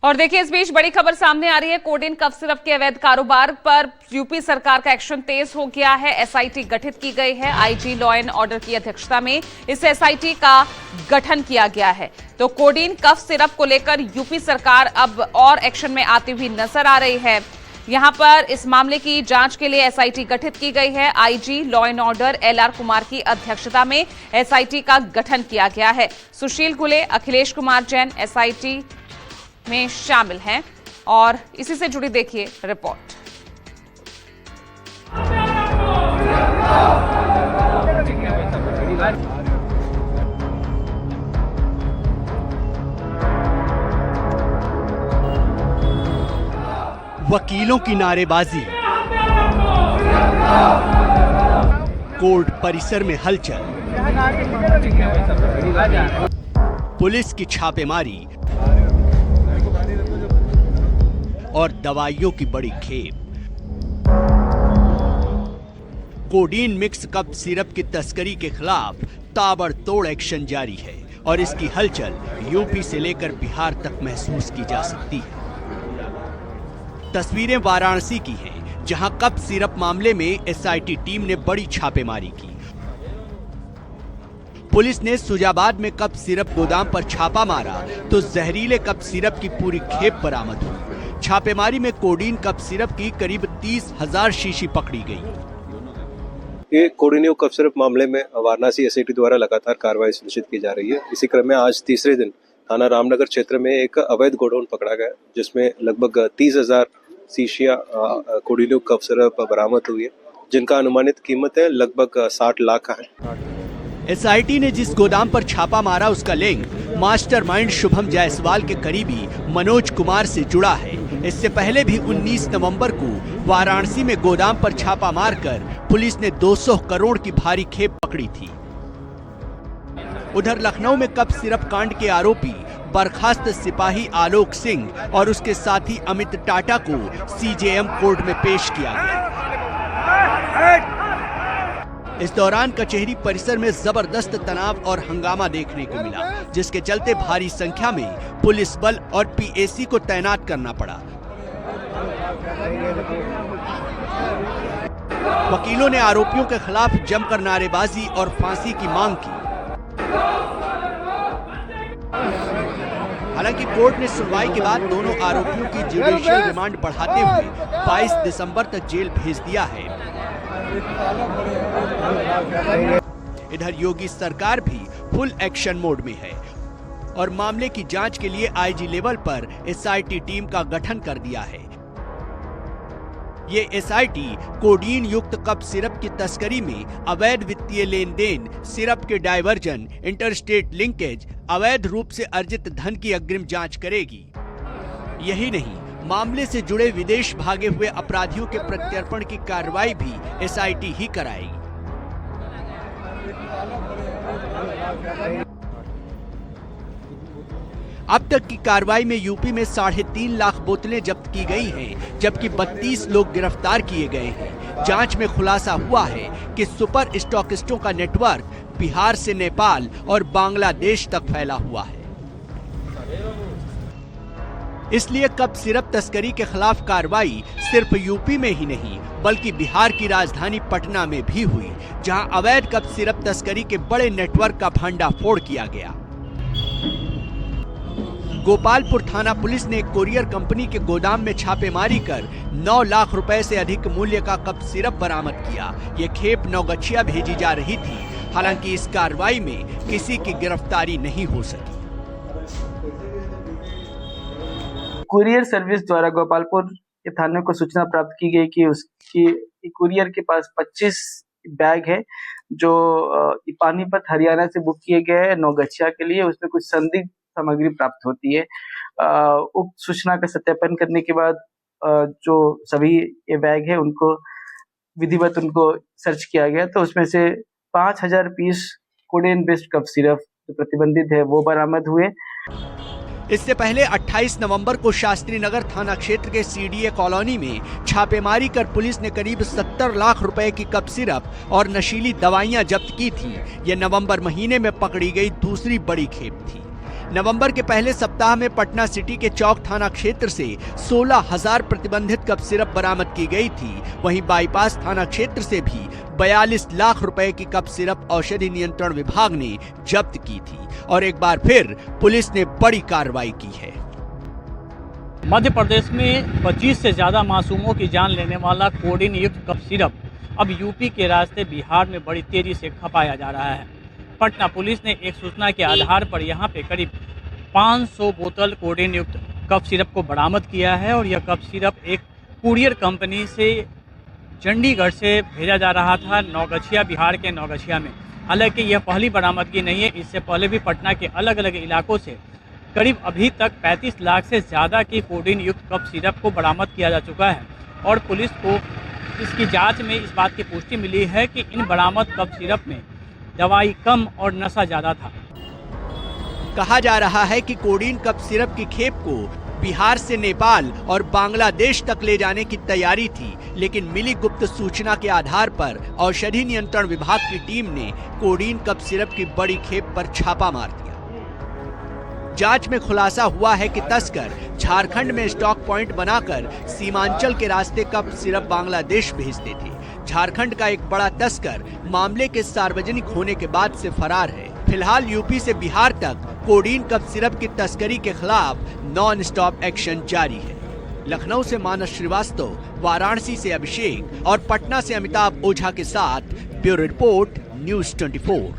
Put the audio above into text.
और देखिए, इस बीच बड़ी खबर सामने आ रही है। कोडेन कफ सिरप के अवैध कारोबार पर यूपी सरकार का एक्शन तेज हो गया है। एसआईटी गठित की गई है। आईजी लॉ एंड ऑर्डर की अध्यक्षता में इस एसआईटी का गठन किया गया है। तो कोडेन कफ सिरप को लेकर यूपी सरकार अब और एक्शन में आती हुई नजर आ रही है। यहां पर इस मामले की जांच के लिए एसआईटी गठित की गई है। IG law and order LR Kumar की अध्यक्षता में एसआईटी का गठन किया गया है। सुशील घुले, अखिलेश कुमार जैन एसआईटी में शामिल हैं और इसी से जुड़ी देखिए रिपोर्ट। वकीलों की नारेबाजी, कोर्ट परिसर में हलचल, पुलिस की छापेमारी और दवाइयों की बड़ी खेप। कोडीन मिक्स कप सिरप की तस्करी के खिलाफ ताबड़तोड़ एक्शन जारी है और इसकी हलचल यूपी से लेकर बिहार तक महसूस की जा सकती है। तस्वीरें वाराणसी की हैं, जहां कप सिरप मामले में एसआईटी टीम ने बड़ी छापेमारी की। पुलिस ने सुजाबाद में कप सिरप गोदाम पर छापा मारा तो जहरीले कप सिरप की पूरी खेप बरामद हुई। छापेमारी में कोडीन कप सिरप की करीब 30,000 शीशी पकड़ी गई। ये कोडीन कप सिरप मामले में वाराणसी एसआईटी द्वारा लगातार कार्रवाई सुनिश्चित की जा रही है। इसी क्रम में आज तीसरे दिन थाना रामनगर क्षेत्र में एक अवैध गोडाउन पकड़ा गया, जिसमें लगभग 30,000 शीशियां कोडीन कप सिरप बरामद हुई है, जिनका अनुमानित कीमत है लगभग 60 लाख का है। एसआईटी ने जिस गोदाम पर छापा मारा उसका लिंक मास्टरमाइंड शुभम जायसवाल के करीबी मनोज कुमार से जुड़ा है। इससे पहले भी 19 नवंबर को वाराणसी में गोदाम पर छापा मारकर पुलिस ने 200 करोड़ की भारी खेप पकड़ी थी। उधर लखनऊ में कप सिरप कांड के आरोपी बर्खास्त सिपाही आलोक सिंह और उसके साथी अमित टाटा को सीजेएम कोर्ट में पेश किया गया। इस दौरान कचहरी परिसर में जबरदस्त तनाव और हंगामा देखने को मिला, जिसके चलते भारी संख्या में पुलिस बल और पीएसी को तैनात करना पड़ा। वकीलों ने आरोपियों के खिलाफ जमकर नारेबाजी और फांसी की मांग की। हालांकि कोर्ट ने सुनवाई के बाद दोनों आरोपियों की जुडिशियल रिमांड बढ़ाते हुए 22 दिसंबर तक जेल भेज दिया है। इधर योगी सरकार भी फुल एक्शन मोड में है और मामले की जांच के लिए आईजी लेवल पर एसआईटी टीम का गठन कर दिया है। ये एसआईटी कोडीन युक्त कप सिरप की तस्करी में अवैध वित्तीय लेन देन, सिरप के डायवर्जन, इंटरस्टेट लिंकेज, अवैध रूप से अर्जित धन की अग्रिम जांच करेगी। यही नहीं, मामले से जुड़े विदेश भागे हुए अपराधियों के प्रत्यर्पण की कार्रवाई भी एसआईटी ही कराएगी। अब तक की कार्रवाई में यूपी में 3.5 लाख बोतलें जब्त की गई हैं, जबकि 32 लोग गिरफ्तार किए गए हैं। जांच में खुलासा हुआ है कि सुपर स्टॉकिस्टों का नेटवर्क बिहार से नेपाल और बांग्लादेश तक फैला हुआ है। इसलिए कप सिरप तस्करी के खिलाफ कार्रवाई सिर्फ यूपी में ही नहीं बल्कि बिहार की राजधानी पटना में भी हुई, जहां अवैध कप सिरप तस्करी के बड़े नेटवर्क का भंडाफोड़ किया गया। गोपालपुर थाना पुलिस ने एक कोरियर कंपनी के गोदाम में छापेमारी कर 9 लाख रुपए से अधिक मूल्य का कप सिरप बरामद किया। ये खेप नौगछिया भेजी जा रही थी। हालांकि इस कार्रवाई में किसी की गिरफ्तारी नहीं हो सकी। कुरियर सर्विस द्वारा गोपालपुर के थाने को सूचना प्राप्त की गई कि उसकी कुरियर के पास 25 बैग है जो पानीपत हरियाणा से बुक किए गए हैं नौगछिया के लिए। उसमें कुछ संदिग्ध सामग्री प्राप्त होती है। उक्त सूचना का सत्यापन करने के बाद जो सभी ये बैग है उनको विधिवत उनको सर्च किया गया, तो उसमें से 5,000 piece codeine based cough syrup जो प्रतिबंधित है वो बरामद हुए। इससे पहले 28 नवंबर को शास्त्री नगर थाना क्षेत्र के सीडीए कॉलोनी में छापेमारी कर पुलिस ने करीब 70 लाख रुपए की कप सिरप और नशीली दवाइयां जब्त की थी। ये नवंबर महीने में पकड़ी गई दूसरी बड़ी खेप थी। नवंबर के पहले सप्ताह में पटना सिटी के चौक थाना क्षेत्र से 16,000 प्रतिबंधित कफ सिरप बरामद की गई थी। वहीं बाईपास थाना क्षेत्र से भी 42 लाख रुपए की कफ सिरप औषधि नियंत्रण विभाग ने जब्त की थी और एक बार फिर पुलिस ने बड़ी कार्रवाई की है। मध्य प्रदेश में 25 से ज्यादा मासूमों की जान लेने वाला कोडीन युक्त कफ सिरप अब यूपी के रास्ते बिहार में बड़ी तेजी से खपाया जा रहा है। पटना पुलिस ने एक सूचना के आधार पर यहां पे करीब 500 बोतल कोडीन युक्त कफ सिरप को बरामद किया है और यह कफ सिरप एक कुरियर कंपनी से चंडीगढ़ से भेजा जा रहा था नौगछिया, बिहार के नौगछिया में। हालांकि यह पहली बरामदगी नहीं है, इससे पहले भी पटना के अलग अलग इलाकों से करीब अभी तक 35 लाख से ज़्यादा की कोडीन युक्त कफ सिरप को बरामद किया जा चुका है और पुलिस को इसकी जांच में इस बात की पुष्टि मिली है कि इन बरामद कफ सिरप में दवाई कम और नशा ज़्यादा था। कहा जा रहा है कि कोडीन कफ सिरप की खेप को बिहार से नेपाल और बांग्लादेश तक ले जाने की तैयारी थी, लेकिन मिली गुप्त सूचना के आधार पर औषधि नियंत्रण विभाग की टीम ने कोडीन कफ सिरप की बड़ी खेप पर छापा मार दिया। जांच में खुलासा हुआ है कि तस्कर झारखंड में स्टॉक पॉइंट बनाकर सीमांचल के रास्ते कफ सिरप बांग्लादेश भेजते थे। झारखंड का एक बड़ा तस्कर मामले के सार्वजनिक होने के बाद से फरार है। फिलहाल यूपी से बिहार तक कोडीन कफ सिरप की तस्करी के खिलाफ नॉन स्टॉप एक्शन जारी है। लखनऊ से मानस श्रीवास्तव, वाराणसी से अभिषेक और पटना से अमिताभ ओझा के साथ ब्यूरो रिपोर्ट, न्यूज़ 24।